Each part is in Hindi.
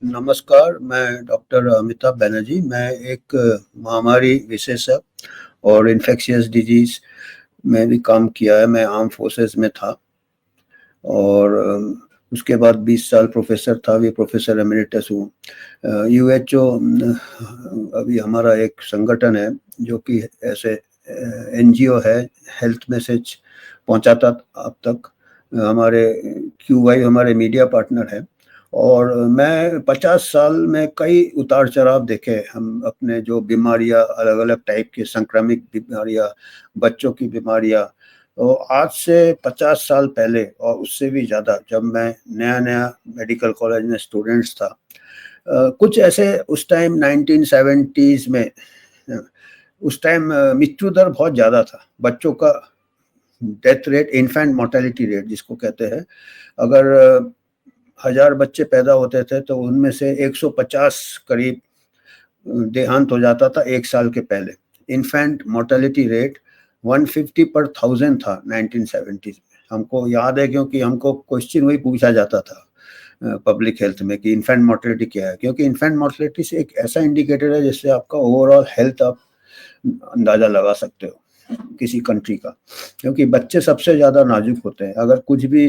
नमस्कार, मैं डॉक्टर अमिताभ बैनर्जी। मैं एक महामारी विशेषज्ञ और इन्फेक्शियस डिजीज़ में भी काम किया है। मैं आर्म्ड फोर्सेस में था और उसके बाद 20 साल प्रोफ़ेसर था, अभी प्रोफ़ेसर एमेरिटस हूँ। यूएचओ अभी हमारा एक संगठन है जो कि ऐसे एनजीओ है, हेल्थ मैसेज पहुँचाता अब तक। हमारे क्यूवाई हमारे मीडिया पार्टनर है और मैं 50 साल में कई उतार-चढ़ाव देखे। हम अपने जो बीमारियाँ अलग-अलग टाइप की संक्रामिक बीमारियाँ, बच्चों की बीमारियाँ, तो आज से 50 साल पहले और उससे भी ज़्यादा जब मैं नया-नया मेडिकल कॉलेज में स्टूडेंट्स था, कुछ ऐसे उस टाइम 1970s में अ, उस टाइम मृत्यु दर बहुत ज़्यादा था। बच्चों का death rate, infant mortality rate जिसको कहते हैं, अगर 1000 बच्चे पैदा होते थे तो उनमें से 150 करीब देहांत हो जाता था 1 साल के पहले। इन्फेंट मोर्टेलिटी रेट 150 पर 1000 था 1970s में। हमको याद है क्योंकि हमको क्वेश्चन वही पूछा जाता था पब्लिक हेल्थ में कि इन्फेंट मोर्टेलिटी क्या है? क्योंकि इन्फेंट मोर्टेलिटी से एक ऐसा इंडिकेटर है जिससे आपका ओवरऑल हेल्थ आप अंदाज़ा लगा सकते हो किसी कंट्री का। क्योंकि बच्चे सबसे ज़्यादा नाज़ुक होते हैं। अगर कुछ भी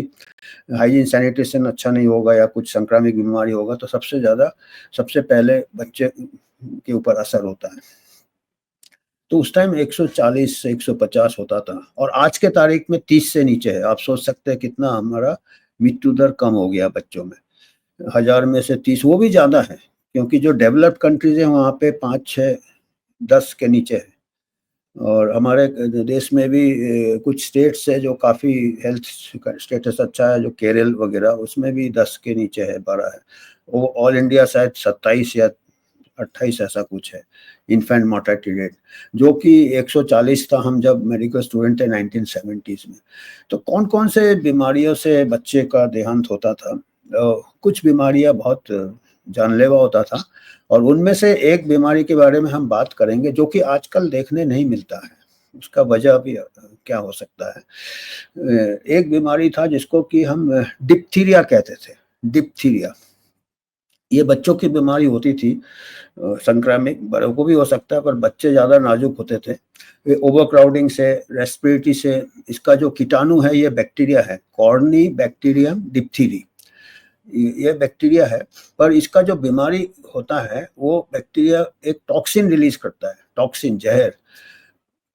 हाइजीन सैनिटेशन अच्छा नहीं होगा या कुछ संक्रामक बीमारी होगा तो सबसे पहले बच्चे के ऊपर असर होता है। तो उस टाइम 140 से 150 होता था और आज के तारीख में 30 से नीचे है। आप सोच सकते हैं कितना हमारा मृत्यु दर कम हो गया बच्चों में। 1000 में से 30 वो भी ज़्यादा है क्योंकि जो डेवलप्ड कंट्रीज़ हैं वहाँ पे 5, 6, 10 के नीचे है। और हमारे देश में भी कुछ स्टेट्स है जो काफ़ी हेल्थ स्टेटस अच्छा है, जो केरल वगैरह उसमें भी 10 के नीचे है, 12 है। वो ऑल इंडिया शायद 27 या 28 ऐसा कुछ है, इन्फेंट मोर्टेलिटी रेट, जो कि 140 था हम जब मेडिकल स्टूडेंट थे 1970s में। तो कौन-कौन से बीमारियों से बच्चे का देहांत होता था? कुछ बीमारियाँ बहुत जानलेवा होता था और उनमें से एक बीमारी के बारे में हम बात करेंगे जो कि आजकल देखने नहीं मिलता है। उसका वजह भी क्या हो सकता है? एक बीमारी था जिसको कि हम डिप्थीरिया कहते थे, डिप्थीरिया। ये बच्चों की बीमारी होती थी, संक्रामिक, बड़ों को भी हो सकता है पर बच्चे ज़्यादा नाज़ुक होते थे। ये ओवरक्राउडिंग से, रेस्पिरेटरी से, इसका जो कीटाणु है ये बैक्टीरिया है, कॉर्निबैक्टीरियम डिप्थीरी। ये बैक्टीरिया है, पर इसका जो बीमारी होता है वो बैक्टीरिया एक टॉक्सिन रिलीज़ करता है, टॉक्सिन, ज़हर।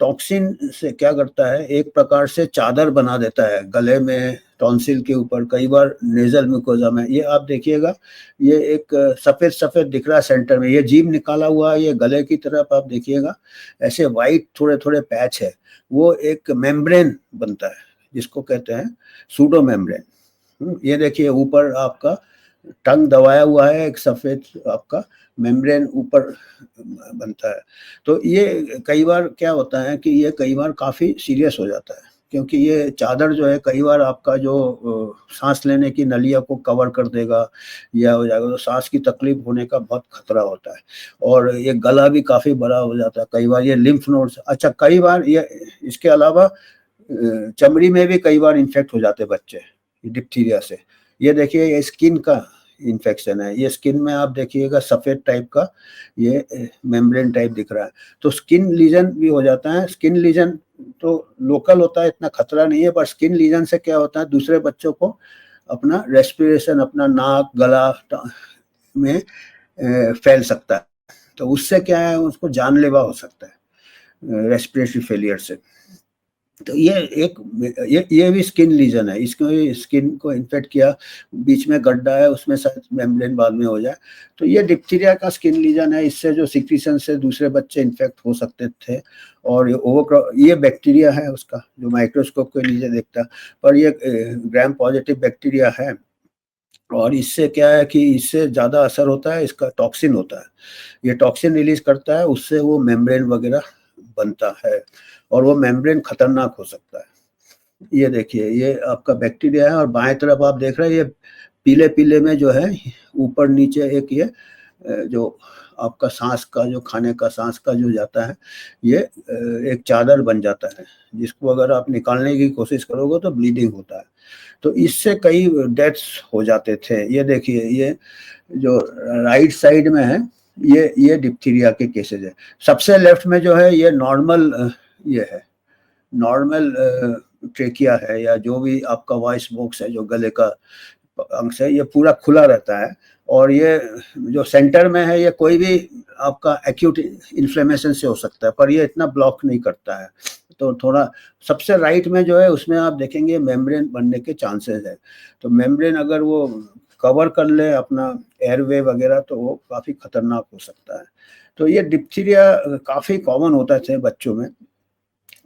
टॉक्सिन से क्या करता है, एक प्रकार से चादर बना देता है गले में, टॉन्सिल के ऊपर, कई बार नेज़ल म्यूकोज़ा में। ये आप देखिएगा, ये एक सफ़ेद-सफ़ेद दिख रहा है सेंटर में, ये जीभ निकाला हुआ है, ये गले की तरफ आप देखिएगा, ऐसे व्हाइट थोड़े-थोड़े पैच है। वो एक मेम्ब्रेन बनता है, जिसको कहते हैं सूडो मेम्ब्रेन। ये देखिए ऊपर आपका टंग दबाया हुआ है, एक सफ़ेद आपका मेम्ब्रेन ऊपर बनता है। तो ये कई बार क्या होता है कि ये कई बार काफ़ी सीरियस हो जाता है, क्योंकि ये चादर जो है कई बार आपका जो साँस लेने की नलिया को कवर कर देगा या हो जाएगा, तो साँस की तकलीफ़ होने का बहुत खतरा होता है। और ये गला भी काफ़ी बड़ा हो जाता है, कई बार ये लिम्फ नोड्स, अच्छा कई बार ये इसके अलावा चमड़ी में भी कई बार इन्फेक्ट हो जाते हैं बच्चे, डिप्थीरिया से। ये देखिए ये स्किन का इन्फेक्शन है, ये स्किन में आप देखिएगा सफ़ेद टाइप का ये मेम्ब्रेन टाइप दिख रहा है। तो स्किन लीजन भी हो जाता है। स्किन लीजन तो लोकल होता है, इतना खतरा नहीं है, पर स्किन लीजन से क्या होता है, दूसरे बच्चों को अपना रेस्पिरेशन, अपना नाक, गला में फैल सकता है। तो उससे क्या है, उसको जानलेवा हो सकता है रेस्पिरेटरी फेलियर से। तो ये एक ये भी स्किन लीजन है, इसको स्किन को इन्फेक्ट किया, बीच में गड्ढा है, उसमें शायद मेम्ब्रेन बाद में हो जाए। तो ये डिप्थीरिया का स्किन लीजन है, इससे जो सिक्रीशन से दूसरे बच्चे इन्फेक्ट हो सकते थे। और ये बैक्टीरिया है उसका, जो माइक्रोस्कोप के नीचे दिखता है, पर ये ग्राम पॉजिटिव बैक्टीरिया है। और इससे क्या है कि इससे ज़्यादा असर होता है, इसका टॉक्सिन होता है। ये टॉक्सिन रिलीज़ करता है, उससे वो मेम्ब्रेन वगैरह बनता है और वो मेम्ब्रेन खतरनाक हो सकता है। ये देखिए, ये आपका बैक्टीरिया है और बाएँ तरफ आप देख रहे हैं ये पीले-पीले में जो है ऊपर-नीचे एक ये जो आपका सांस का जो खाने का सांस का जो जाता है ये एक चादर बन जाता है, जिसको अगर आप निकालने की कोशिश करोगे तो ब्लीडिंग होता है। तो इससे कई डेथ्स हो जाते थे। ये देखिए, ये जो राइट साइड में है ये डिप्थीरिया के केसेज है। सबसे लेफ्ट में जो है ये नॉर्मल ये है, नॉर्मल ट्रेकिया है, या जो भी आपका वॉइस बॉक्स है, जो गले का अंश है, ये पूरा खुला रहता है। और ये जो सेंटर में है ये कोई भी आपका एक्यूट इन्फ्लेमेशन से हो सकता है, पर ये इतना ब्लॉक नहीं करता है। तो थोड़ा सबसे राइट में जो है उसमें आप देखेंगे मेम्ब्रेन बनने के चांसेस है। तो मेम्ब्रेन अगर वो कवर कर ले अपना एयरवे वगैरह तो वो काफ़ी खतरनाक हो सकता है। तो ये डिप्थीरिया काफ़ी कॉमन होता है बच्चों में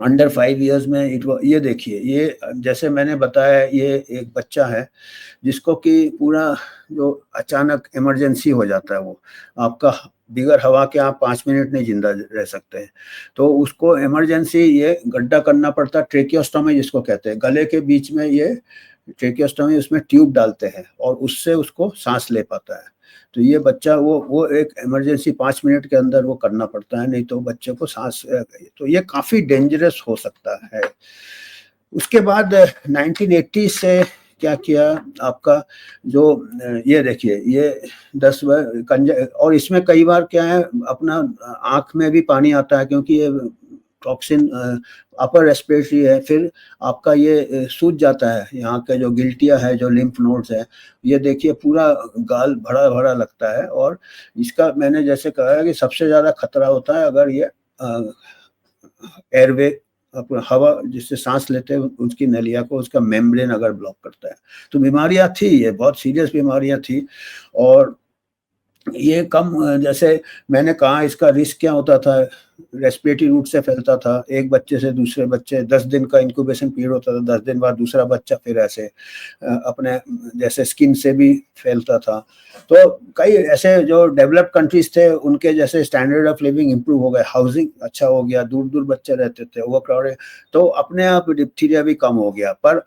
अंडर 5 इयर्स में। ये देखिए, ये जैसे मैंने बताया, ये एक बच्चा है जिसको कि पूरा जो अचानक इमरजेंसी हो जाता है, वो आपका बिगर हवा के आप 5 मिनट नहीं जिंदा रह सकते हैं। तो उसको इमरजेंसी ये गड्ढा करना पड़ता है, ट्रेकियोस्टोमी जिसको कहते हैं, गले के बीच में ये ट्रेकियोस्टोमी, उसमें ट्यूब डालते हैं और उससे उसको सांस ले पाता है। तो ये बच्चा वो एक इमरजेंसी 5 मिनट के अंदर वो करना पड़ता है, नहीं तो बच्चे को सांस, तो ये काफ़ी डेंजरस हो सकता है। उसके बाद 1980 से क्या किया आपका जो ये देखिए, ये 10 और इसमें कई बार क्या है, अपना आँख में भी पानी आता है क्योंकि ये टॉक्सिन अपर रेस्पिरेटरी है। फिर आपका ये सूज जाता है, यहाँ का जो गिल्टिया है, जो लिम्फ नोड्स है, ये देखिए पूरा गाल भरा भरा लगता है। और इसका मैंने जैसे कहा है कि सबसे ज़्यादा खतरा होता है अगर ये एयरवे, हवा जिससे सांस लेते हैं उसकी नलिया को, उसका मेम्ब्रेन अगर ब्लॉक करता है। तो बीमारियां थी, ये बहुत सीरियस बीमारियां थी। और ये कम, जैसे मैंने कहा, इसका रिस्क क्या होता था, रेस्पिरेटरी रूट से फैलता था, एक बच्चे से दूसरे बच्चे, 10 दिन का इंक्यूबेशन पीरियड होता था, 10 दिन बाद दूसरा बच्चा, फिर ऐसे अपने जैसे स्किन से भी फैलता था। तो कई ऐसे जो डेवलप्ड कंट्रीज थे उनके जैसे स्टैंडर्ड ऑफ लिविंग इंप्रूव हो गए, हाउसिंग अच्छा हो गया, दूर दूर बच्चे रहते थे, ओवर क्राउडेड, तो अपने आप डिप्थीरिया भी कम हो गया। पर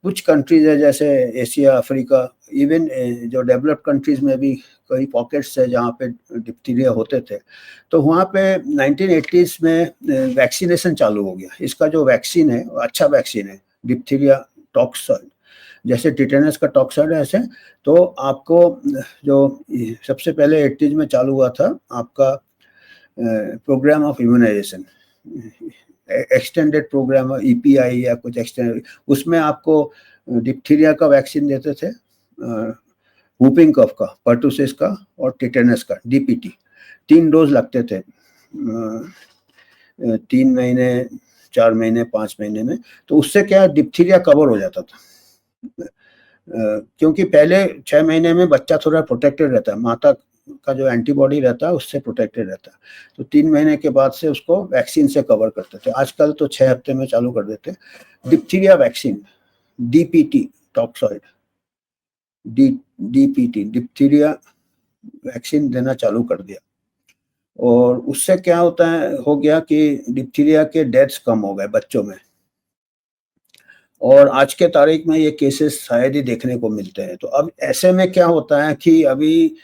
कुछ कंट्रीज है जैसे एशिया, अफ्रीका, इवन जो डेवलप्ड कंट्रीज में भी कई पॉकेट्स है जहाँ पे डिप्थीरिया होते थे। तो वहाँ पे 1980s में वैक्सीनेशन चालू हो गया। इसका जो वैक्सीन है अच्छा वैक्सीन है, डिप्थीरिया टॉक्साइड, जैसे टिटेनस का टॉक्साइड है ऐसे। तो आपको जो सबसे पहले 80s में चालू हुआ था आपका program of immunization, extended program, EPI या कुछ एक्सटेंडेड, उसमें आपको डिप्थीरिया का वैक्सीन देते थे, वूपिंग कफ का, पर्टुसिस का और टिटेनस का, डीपीटी। 3 डोज लगते थे 3 महीने, 4 महीने, 5 महीने में। तो उससे क्या डिप्थीरिया कवर हो जाता था, क्योंकि पहले 6 महीने में बच्चा थोड़ा प्रोटेक्टेड रहता है, माता का जो एंटीबॉडी रहता है उससे प्रोटेक्टेड रहता है। तो 3 महीने के बाद से उसको वैक्सीन से कवर करते थे। आजकल तो 6 हफ्ते में चालू कर देते। Diphtheria vaccine, DPT toxoid, DPT diphtheria vaccine देना चालू कर दिया। और उससे क्या होता है, हो गया कि डिप्थीरिया के डेथ्स कम हो गए बच्चों में। और आज के तारीख में ये केसेस शायद ही देखने को मिलते हैं। तो अब ऐसे में क्या होता है कि अभी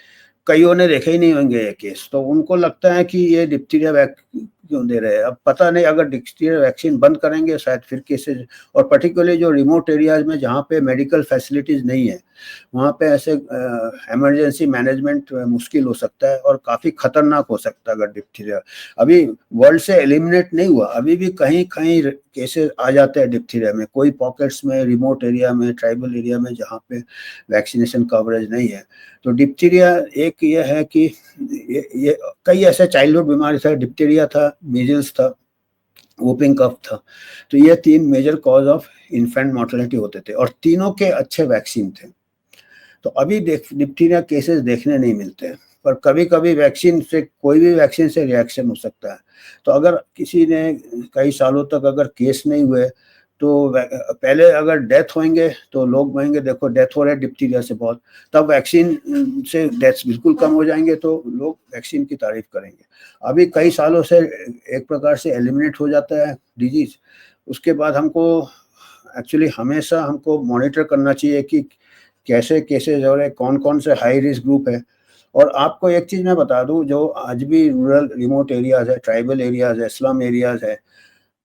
कईयों ने देखे ही नहीं होंगे ये केस, तो उनको लगता है कि ये डिप्थीरिया क्यों दे रहे हैं। अब पता नहीं, अगर डिप्थीरिया वैक्सीन बंद करेंगे शायद फिर केसेस, और पर्टिकुलरली जो रिमोट एरियाज में जहाँ पे मेडिकल फैसिलिटीज़ नहीं है, वहाँ पे ऐसे इमरजेंसी मैनेजमेंट मुश्किल हो सकता है और काफ़ी खतरनाक हो सकता है। अगर डिप्थीरिया अभी वर्ल्ड से एलिमिनेट नहीं हुआ, अभी भी कहीं कहीं केसेस आ जाते हैं डिप्थीरिया में, कोई पॉकेट्स में, रिमोट एरिया में, ट्राइबल एरिया में जहाँ पे वैक्सीनेशन कवरेज नहीं है। तो डिप्थीरिया एक ये है कि ये कई ऐसे चाइल्डहुड बीमारी था, डिप्थीरिया था, मीजल्स था, वूपिंग कफ था। तो ये 3 major cause of infant mortality होते थे और तीनों के अच्छे वैक्सीन थे। तो अभी डिप्थीरिया केसेस देखने नहीं मिलते हैं, पर कभी कभी वैक्सीन से, कोई भी वैक्सीन से रिएक्शन हो सकता है। तो अगर किसी ने कई सालों तक अगर केस नहीं हुए, तो पहले अगर डेथ होंगे तो लोग कहेंगे देखो डेथ हो रहा है डिप्थीरिया से बहुत, तब वैक्सीन से डेथ्स बिल्कुल कम हो जाएंगे तो लोग वैक्सीन की तारीफ करेंगे। अभी कई सालों से एक प्रकार से एलिमिनेट हो जाता है डिजीज, उसके बाद हमको एक्चुअली हमेशा हमको मॉनिटर करना चाहिए कि कैसे केसेज हो रहे हैं, कौन कौन से हाई रिस्क ग्रुप है, और आपको एक चीज़ मैं बता दूँ, जो आज भी रूरल रिमोट एरियाज़ है, ट्राइबल एरियाज़ है, स्लम एरियाज़ है,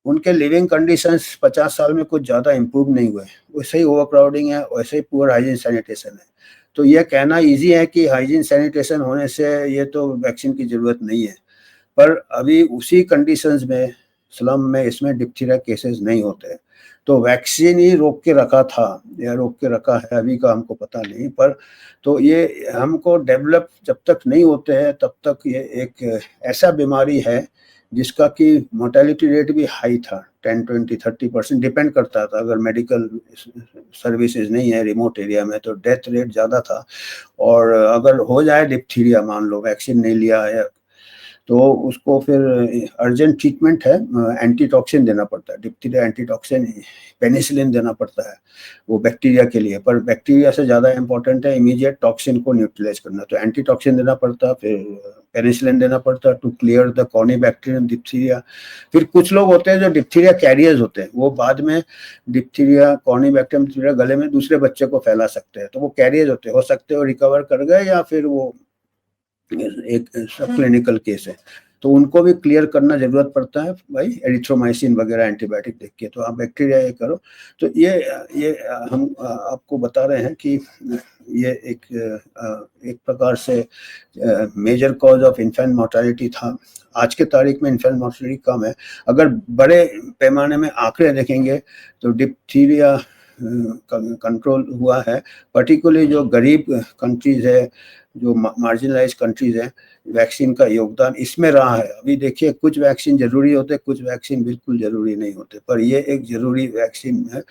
उनके लिविंग कंडीशंस 50 साल में कुछ ज़्यादा इम्प्रूव नहीं हुए। वैसे ही ओवरक्राउडिंग है, वैसे ही पुअर हाइजीन सैनिटेशन है। तो ये कहना ईज़ी है कि हाइजीन सैनिटेशन होने से ये तो वैक्सीन की ज़रूरत नहीं है। पर अभी उसी कंडीशंस में स्लम में इसमें डिप्थीरिया केसेस नहीं होते। तो वैक्सीन ही रोक के रखा था या रोक के रखा है अभी का हमको पता नहीं, पर तो ये हमको डेवलप जब तक नहीं होते हैं तब तक ये एक ऐसा बीमारी है जिसका कि मोर्टेलिटी रेट भी हाई था, 10, 20, 30% डिपेंड करता था। अगर मेडिकल सर्विसेज नहीं है रिमोट एरिया में तो डेथ रेट ज़्यादा था। और अगर हो जाए डिप्थीरिया, मान लो वैक्सीन नहीं लिया है, तो उसको फिर अर्जेंट ट्रीटमेंट है, एंटीटॉक्सिन देना पड़ता है, डिप्थीरिया एंटीटॉक्सिन, पेनिसिलिन देना पड़ता है वो बैक्टीरिया के लिए। पर बैक्टीरिया से ज़्यादा इंपॉर्टेंट है इमीडिएट टॉक्सिन को न्यूट्रलाइज करना, तो एंटीटॉक्सिन देना पड़ता है, फिर पेनिसिलिन देना पड़ता है to clear the corynebacterium diphtheria. फिर कुछ लोग होते हैं जो डिप्थीरिया कैरियर्स होते हैं, वो बाद में डिप्थीरिया कॉर्निबैक्टीरियम डिप्थीरिया गले में दूसरे बच्चे को फैला सकते हैं, तो वो कैरियर्स होते हैं, हो सकते हैं वो रिकवर कर गए या फिर वो एक सब क्लिनिकल केस है, तो उनको भी क्लियर करना जरूरत पड़ता है भाई, एरिथ्रोमाइसिन वगैरह एंटीबायोटिक देख के। तो आप बैक्टीरिया ये करो। तो ये हम आपको बता रहे हैं कि ये एक प्रकार से major cause of infant mortality था। आज के तारीख में इन्फेंट मोर्टेलिटी कम है। अगर बड़े पैमाने में आंकड़े देखेंगे तो डिप्थीरिया कंट्रोल हुआ है, पर्टिकुलरली जो गरीब कंट्रीज है, जो मार्जिनलाइज कंट्रीज हैं, वैक्सीन का योगदान इसमें रहा है। अभी देखिए कुछ वैक्सीन जरूरी होते, कुछ वैक्सीन बिल्कुल जरूरी नहीं होते, पर ये एक जरूरी वैक्सीन है।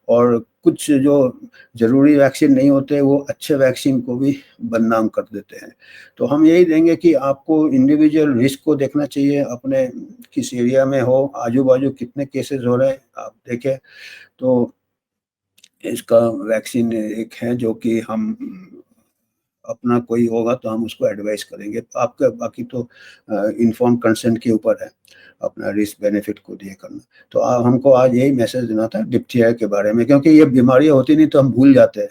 और कुछ जो जरूरी वैक्सीन नहीं होते वो अच्छे वैक्सीन को भी बदनाम कर देते हैं। तो हम यही देंगे कि आपको इंडिविजुअल रिस्क को देखना चाहिए, अपने किस एरिया में हो, आजू बाजू कितने केसेस हो रहे हैं आप देखें। तो इसका वैक्सीन एक है जो कि हम अपना कोई होगा तो हम उसको एडवाइस करेंगे। आपका बाकी तो इन्फॉर्म कंसेंट के ऊपर है अपना रिस्क बेनिफिट को दिए करना। तो हमको आज यही मैसेज देना था डिप्थीरिया के बारे में, क्योंकि ये बीमारियां होती नहीं तो हम भूल जाते हैं।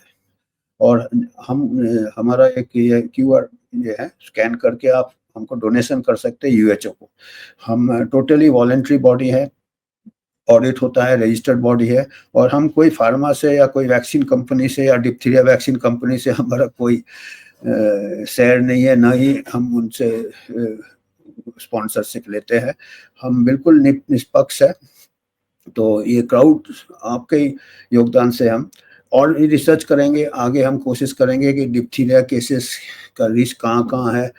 और हम हमारा एक ये क्यूआर ये है, स्कैन करके आप हमको डोनेशन कर सकते हैं यूएचओ को। हम टोटली वॉलंटरी बॉडी है, ऑडिट होता है, रजिस्टर्ड बॉडी है, और हम कोई फार्मा से या कोई वैक्सीन कंपनी से या डिप्थीरिया वैक्सीन कंपनी से हमारा कोई शेयर नहीं है, ना ही हम उनसे स्पॉन्सरशिप लेते हैं। हम बिल्कुल निष्पक्ष है। तो ये क्राउड आपके योगदान से हम और भी रिसर्च करेंगे आगे। हम कोशिश करेंगे कि डिप्थीरिया केसेस का रिस्क कहाँ कहाँ है,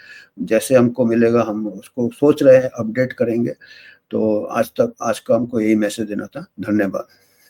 जैसे हमको मिलेगा हम उसको सोच रहे हैं, अपडेट करेंगे। तो आज का हमको यही मैसेज देना था। धन्यवाद।